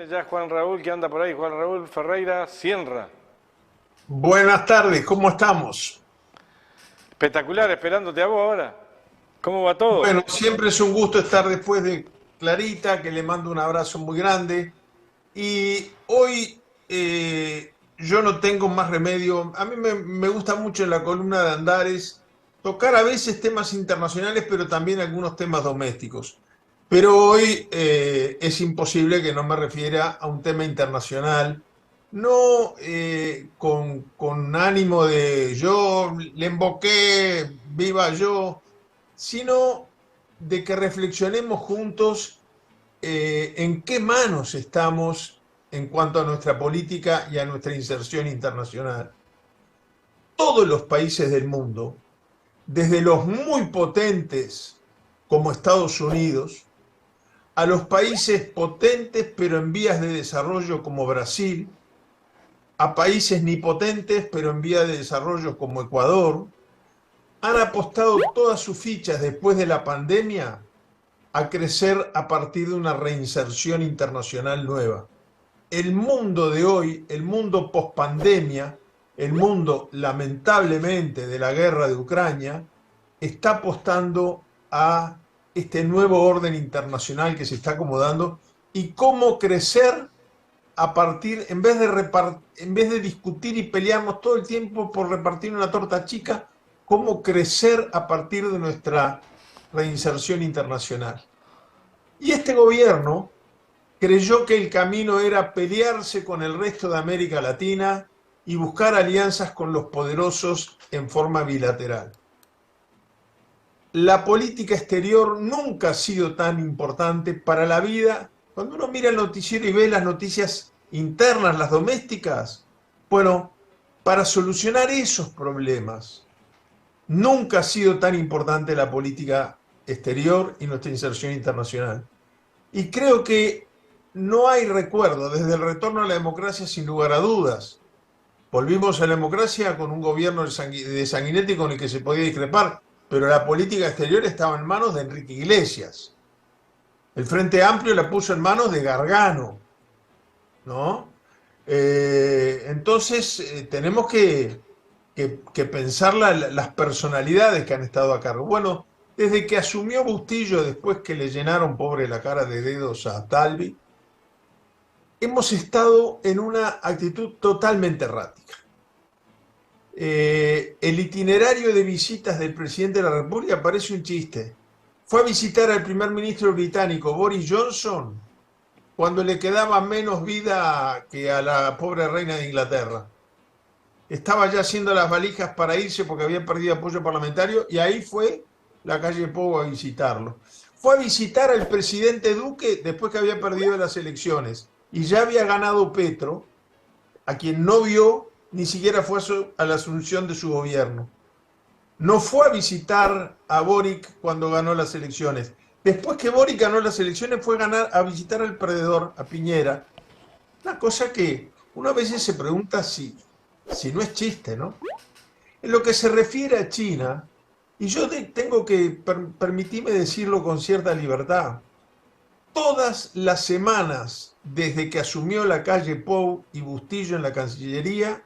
ya Juan Raúl, que anda por ahí, Juan Raúl Ferreira Cienra. Buenas tardes, ¿cómo estamos? Espectacular, esperándote a vos ahora. ¿Cómo va todo? Bueno, siempre es un gusto estar después de Clarita, que le mando un abrazo muy grande. Y hoy yo no tengo más remedio. A mí me gusta mucho en la columna de Andares tocar a veces temas internacionales, pero también algunos temas domésticos. Pero hoy es imposible que no me refiera a un tema internacional, no con ánimo de yo le emboqué, viva yo, sino de que reflexionemos juntos en qué manos estamos en cuanto a nuestra política y a nuestra inserción internacional. Todos los países del mundo, desde los muy potentes como Estados Unidos, a los países potentes pero en vías de desarrollo como Brasil, a países ni potentes pero en vías de desarrollo como Ecuador, han apostado todas sus fichas después de la pandemia a crecer a partir de una reinserción internacional nueva. El mundo de hoy, el mundo pospandemia, el mundo lamentablemente de la guerra de Ucrania, está apostando a este nuevo orden internacional que se está acomodando y cómo crecer a partir, en vez de discutir y pelearnos todo el tiempo por repartir una torta chica, cómo crecer a partir de nuestra reinserción internacional. Y este gobierno creyó que el camino era pelearse con el resto de América Latina y buscar alianzas con los poderosos en forma bilateral. La política exterior nunca ha sido tan importante para la vida. Cuando uno mira el noticiero y ve las noticias internas, las domésticas, bueno, para solucionar esos problemas, nunca ha sido tan importante la política exterior y nuestra inserción internacional. Y creo que no hay recuerdo desde el retorno a la democracia, sin lugar a dudas. Volvimos a la democracia con un gobierno de Sanguinetti con el que se podía discrepar, pero la política exterior estaba en manos de Enrique Iglesias. El Frente Amplio la puso en manos de Gargano, ¿no? Entonces tenemos que pensar las personalidades que han estado a cargo. Bueno, desde que asumió Bustillo, después que le llenaron, pobre, la cara de dedos a Talvi, hemos estado en una actitud totalmente errática. El itinerario de visitas del presidente de la República parece un chiste. Fue a visitar al primer ministro británico Boris Johnson cuando le quedaba menos vida que a la pobre reina de Inglaterra. Estaba ya haciendo las valijas para irse porque había perdido apoyo parlamentario y ahí fue la calle Pou a visitarlo. Fue a visitar al presidente Duque después que había perdido las elecciones y ya había ganado Petro, a quien no vio, ni siquiera fue a la asunción de su gobierno. No fue a visitar a Boric cuando ganó las elecciones. Después que Boric ganó las elecciones fue a visitar al perdedor, a Piñera. Una cosa que uno a veces se pregunta si no es chiste, ¿no? En lo que se refiere a China, y yo tengo que permitirme decirlo con cierta libertad, todas las semanas desde que asumió la calle Pou y Bustillo en la Cancillería,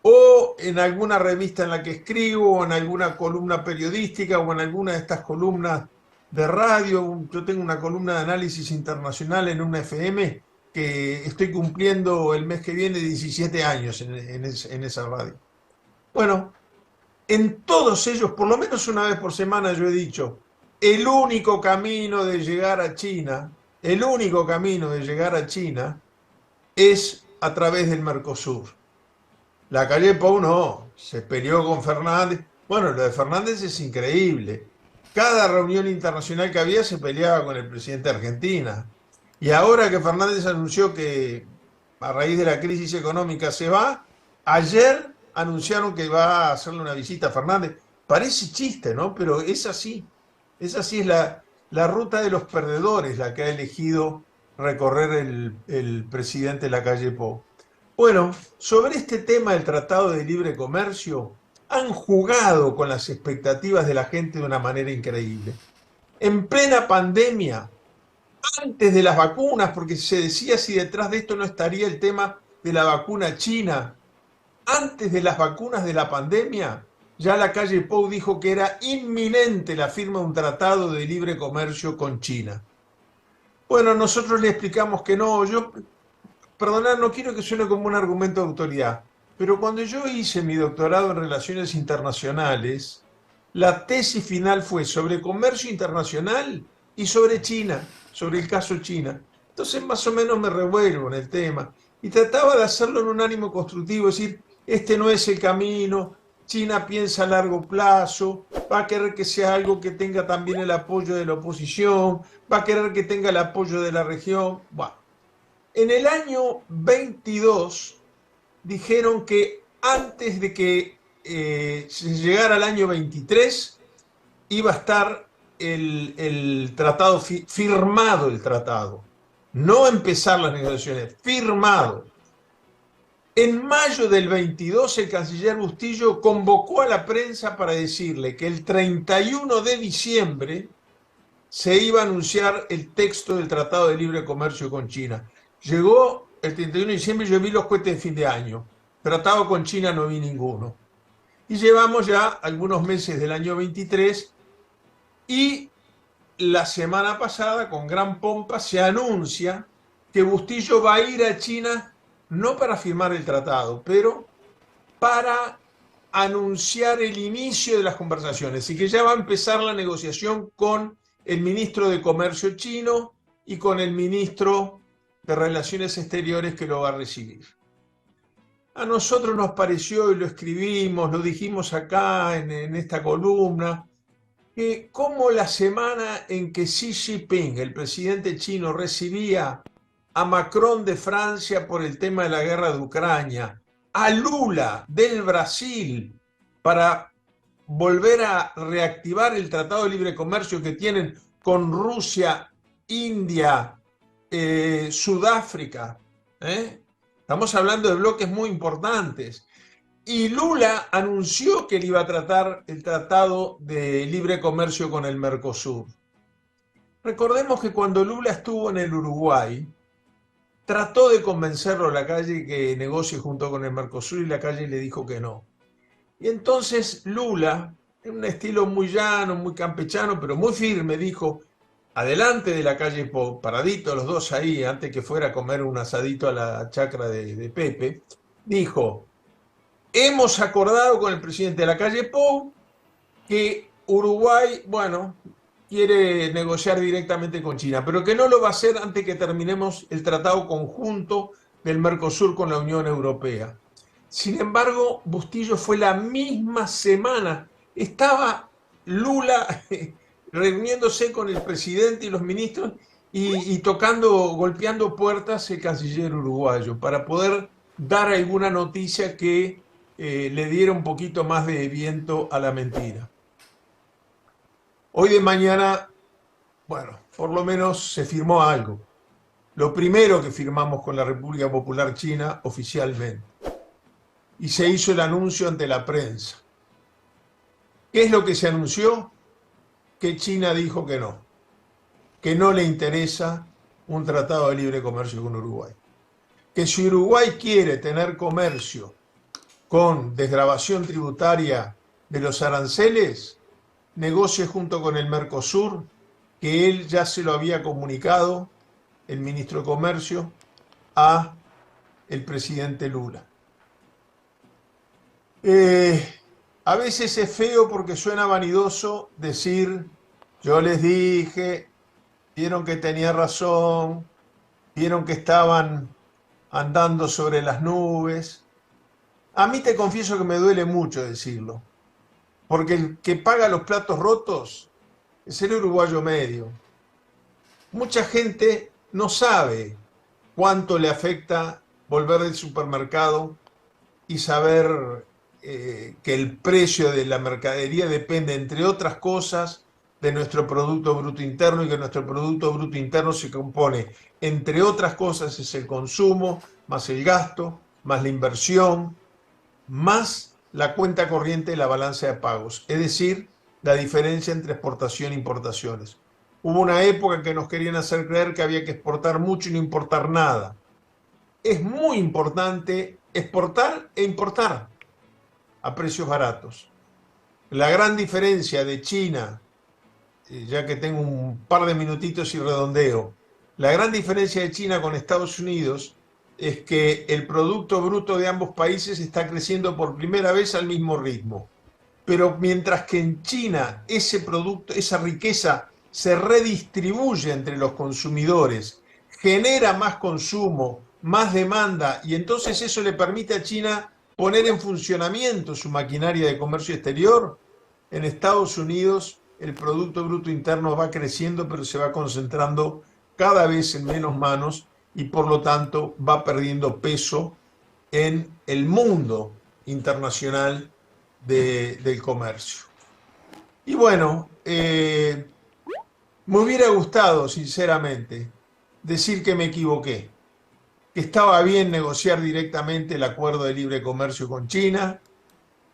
o en alguna revista en la que escribo, o en alguna columna periodística, o en alguna de estas columnas de radio. Yo tengo una columna de análisis internacional en una FM que estoy cumpliendo el mes que viene 17 años en esa radio. Bueno, en todos ellos, por lo menos una vez por semana, yo he dicho, el único camino de llegar a China, el único camino de llegar a China es a través del Mercosur. La calle Pou no, se peleó con Fernández. Bueno, lo de Fernández es increíble. Cada reunión internacional que había se peleaba con el presidente de Argentina. Y ahora que Fernández anunció que a raíz de la crisis económica se va, ayer anunciaron que va a hacerle una visita a Fernández. Parece chiste, ¿no? Pero es así. Es la ruta de los perdedores la que ha elegido recorrer el presidente de la calle Pou. Bueno, sobre este tema del Tratado de Libre Comercio, han jugado con las expectativas de la gente de una manera increíble. En plena pandemia, antes de las vacunas, porque se decía si detrás de esto no estaría el tema de la vacuna china, antes de las vacunas de la pandemia, ya la calle Pou dijo que era inminente la firma de un tratado de libre comercio con China. Bueno, nosotros le explicamos que no, perdonad, no quiero que suene como un argumento de autoridad, pero cuando yo hice mi doctorado en Relaciones Internacionales, la tesis final fue sobre comercio internacional y sobre China, sobre el caso China. Entonces más o menos me revuelvo en el tema y trataba de hacerlo en un ánimo constructivo, es decir, este no es el camino, China piensa a largo plazo, va a querer que sea algo que tenga también el apoyo de la oposición, va a querer que tenga el apoyo de la región. Bueno, en el año 22 dijeron que antes de que se llegara al año 23 iba a estar el tratado, firmado el tratado, no empezar las negociaciones, firmado. En mayo del 22 el canciller Bustillo convocó a la prensa para decirle que el 31 de diciembre se iba a anunciar el texto del Tratado de Libre Comercio con China. Llegó el 31 de diciembre y yo vi los cohetes de fin de año. Tratado con China no vi ninguno. Y llevamos ya algunos meses del año 23 y la semana pasada, con gran pompa, se anuncia que Bustillo va a ir a China no para firmar el tratado, pero para anunciar el inicio de las conversaciones y que ya va a empezar la negociación con el ministro de Comercio chino y con el ministro de Relaciones Exteriores que lo va a recibir. A nosotros nos pareció, y lo escribimos, lo dijimos acá en esta columna, que como la semana en que Xi Jinping, el presidente chino, recibía a Macron de Francia por el tema de la guerra de Ucrania, a Lula del Brasil para volver a reactivar el Tratado de Libre Comercio que tienen con Rusia, India, Sudáfrica. Estamos hablando de bloques muy importantes. Y Lula anunció que él iba a tratar el Tratado de Libre Comercio con el Mercosur. Recordemos que cuando Lula estuvo en el Uruguay, trató de convencerlo a la calle que negocie junto con el Mercosur y la calle le dijo que no. Y entonces Lula, en un estilo muy llano, muy campechano, pero muy firme, dijo, adelante de la calle Pou, paradito los dos ahí, antes que fuera a comer un asadito a la chacra de Pepe, dijo, hemos acordado con el presidente de la calle Pou que Uruguay, bueno, quiere negociar directamente con China, pero que no lo va a hacer antes que terminemos el tratado conjunto del Mercosur con la Unión Europea. Sin embargo, Bustillo fue la misma semana, estaba Lula reuniéndose con el presidente y los ministros y golpeando puertas el canciller uruguayo para poder dar alguna noticia que le diera un poquito más de viento a la mentira. Hoy de mañana, bueno, por lo menos se firmó algo. Lo primero que firmamos con la República Popular China oficialmente. Y se hizo el anuncio ante la prensa. ¿Qué es lo que se anunció? Que China dijo que no le interesa un tratado de libre comercio con Uruguay. Que si Uruguay quiere tener comercio con desgravación tributaria de los aranceles, negocie junto con el Mercosur, que él ya se lo había comunicado, el ministro de Comercio, a el presidente Lula. A veces es feo porque suena vanidoso decir, yo les dije, vieron que tenía razón, vieron que estaban andando sobre las nubes. A mí te confieso que me duele mucho decirlo, porque el que paga los platos rotos es el uruguayo medio. Mucha gente no sabe cuánto le afecta volver del supermercado y saber que el precio de la mercadería depende, entre otras cosas, de nuestro Producto Bruto Interno y que nuestro Producto Bruto Interno se compone, entre otras cosas, es el consumo, más el gasto, más la inversión, más la cuenta corriente de la balanza de pagos, es decir, la diferencia entre exportación e importaciones. Hubo una época en que nos querían hacer creer que había que exportar mucho y no importar nada. Es muy importante exportar e importar a precios baratos. La gran diferencia de China, ya que tengo un par de minutitos y redondeo, la gran diferencia de China con Estados Unidos es que el Producto Bruto de ambos países está creciendo por primera vez al mismo ritmo. Pero mientras que en China ese producto, esa riqueza se redistribuye entre los consumidores, genera más consumo, más demanda, y entonces eso le permite a China poner en funcionamiento su maquinaria de comercio exterior. En Estados Unidos el Producto Bruto Interno va creciendo, pero se va concentrando cada vez en menos manos y por lo tanto va perdiendo peso en el mundo internacional del comercio. Y bueno, me hubiera gustado, sinceramente, decir que me equivoqué, que estaba bien negociar directamente el acuerdo de libre comercio con China,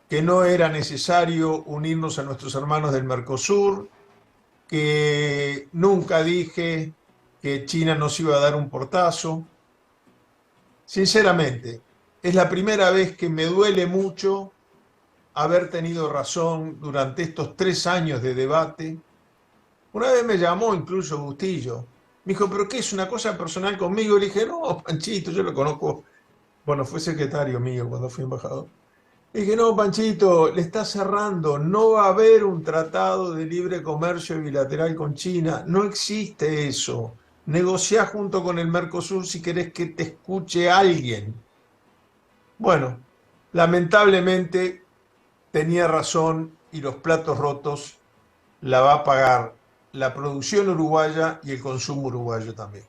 que no era necesario unirnos a nuestros hermanos del Mercosur, que nunca dije que China nos iba a dar un portazo. Sinceramente, es la primera vez que me duele mucho haber tenido razón durante estos 3 años de debate. Una vez me llamó incluso Bustillo. Me dijo, ¿pero qué es una cosa personal conmigo? Y le dije, no, Panchito, yo lo conozco. Bueno, fue secretario mío cuando fui embajador. Le dije, no, Panchito, le está cerrando. No va a haber un tratado de libre comercio bilateral con China. No existe eso. Negociá junto con el Mercosur si querés que te escuche alguien. Bueno, lamentablemente tenía razón y los platos rotos la va a pagar la producción uruguaya y el consumo uruguayo también.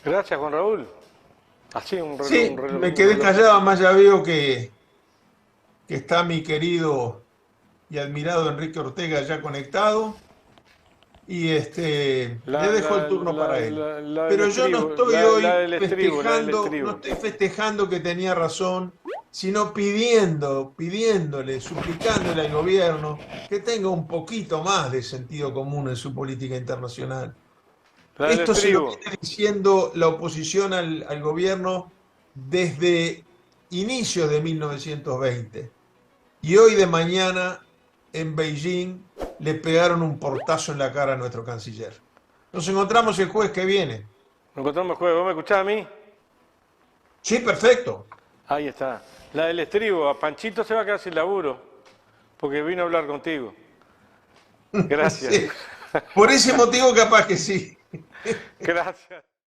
Gracias, Juan Raúl. Así Sí, me quedé callado, más ya veo que está mi querido y admirado Enrique Ortega ya conectado y le dejo el turno para él. La del Pero yo no estribo, estoy la hoy del estribo, la del festejando, no estribo. estoy festejando que tenía razón, sino pidiéndole, suplicándole al gobierno que tenga un poquito más de sentido común en su política internacional. La del Esto se lo estribo. viene diciendo la oposición al gobierno desde inicios de 1920. Y hoy de mañana en Beijing le pegaron un portazo en la cara a nuestro canciller. Nos encontramos el jueves que viene. Nos encontramos el jueves. ¿Vos me escuchás a mí? Sí, perfecto. Ahí está. La del estribo. A Panchito se va a quedar sin laburo. Porque vino a hablar contigo. Gracias. Sí. Por ese motivo capaz que sí. Gracias.